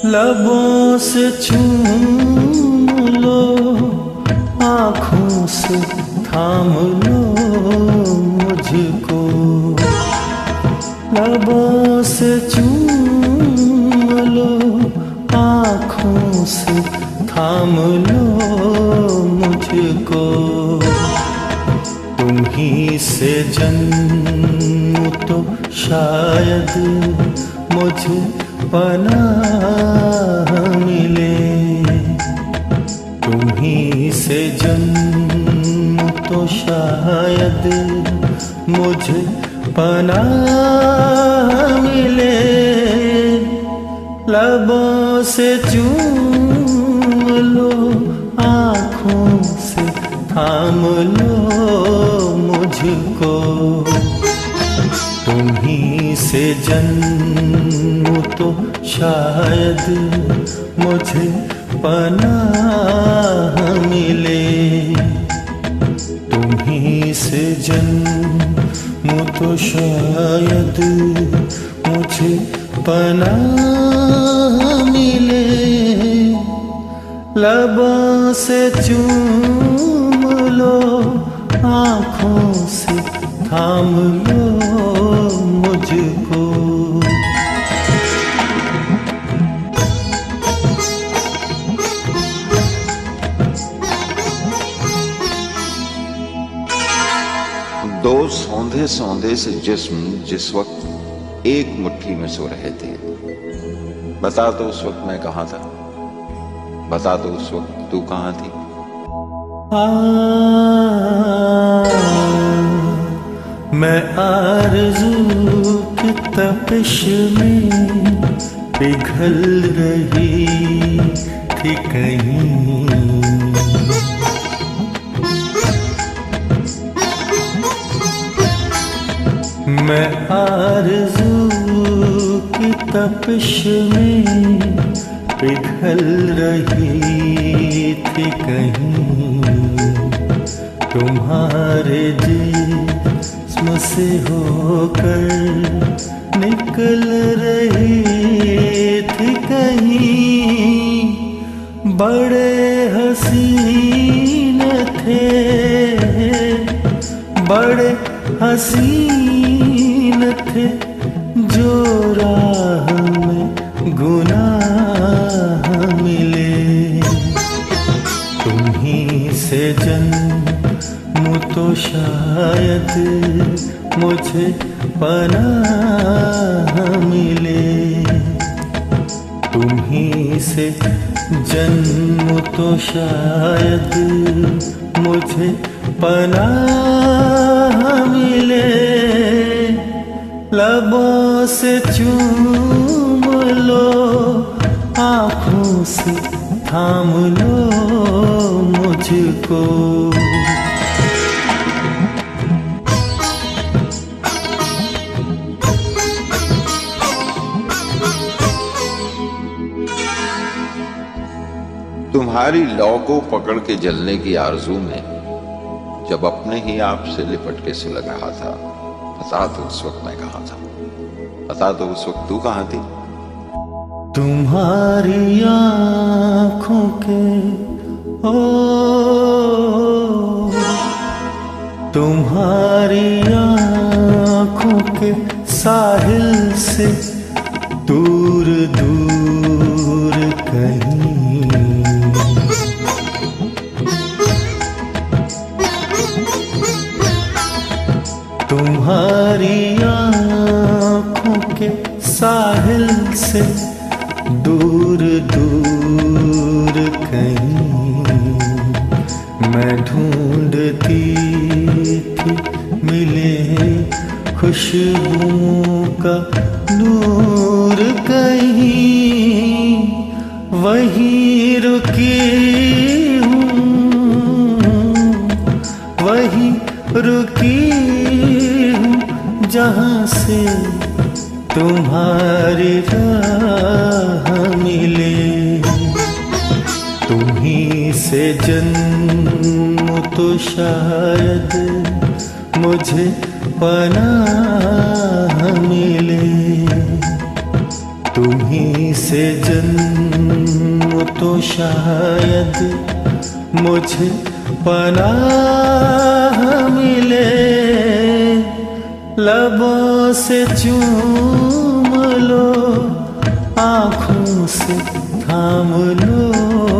लबों से चूम लो, आँखों से थाम लो मुझको। लबों से चूम लो, आँखों से थाम लो मुझको। तुम ही से जन्म तो शायद मुझे पनाह मिले। तुम ही से जन्म तो शायद मुझे पनाह मिले। लबों से चूम लो, आँखों से थाम लो मुझको। तुम ही से जन्म तो शायद मुझे पनाह मिले। तुम ही से जन्म तो शायद मुझे पनाह मिले। लबों से चूम लो, आँखों से थाम लो मुझको। दो सौंधे सौंधे से जिस्म जिस वक्त एक मुट्ठी में सो रहे थे। बता दो उस वक्त मैं कहाँ था, बता दो उस वक्त तू कहाँ थी। मैं आरज़ू की तपिश में पिघल रही थी कहीं। मैं आरज़ू की तपिश में पिघल रही थी कहीं। तुम्हारे जिस्म से होकर निकल रही थी कहीं। बड़े हसीन थे, बड़े हसीन थे जो राह में गुनाह मिले। तुम ही से जन्म तो शायद मुझे पनाह मिले। तुम ही से जन्म तो शायद मुझे पनाह मिले। लबों से चूम लो, आँखों से थाम लो मुझको। तुम्हारी लौ को पकड़ के जलने की आरज़ू में जब अपने ही आप से लिपट के सुलग रहा था। बता दो उस वक्त मैं कहाँ था, बता दो उस वक्त तू कहाँ थी। तुम्हारी आँखों के तुम्हारी आँखों के साहिल से दूर दूर कहीं। तुम्हारी आँखों के साहिल से दूर दूर कहीं। मैं ढूंढती थी मिले खुशबुओं का नूर कहीं। वहीं रुकी हूँ, वहीं रुकी हूँ जहाँ से तुम्हारी राह मिले। तुम ही तुम्हीं से जन्म तो शायद मुझे पनाह मिले, तुम्हीं से जन्म तो शायद मुझे पनाह मिले। लबों से चूम लो, आँखों से थाम लो,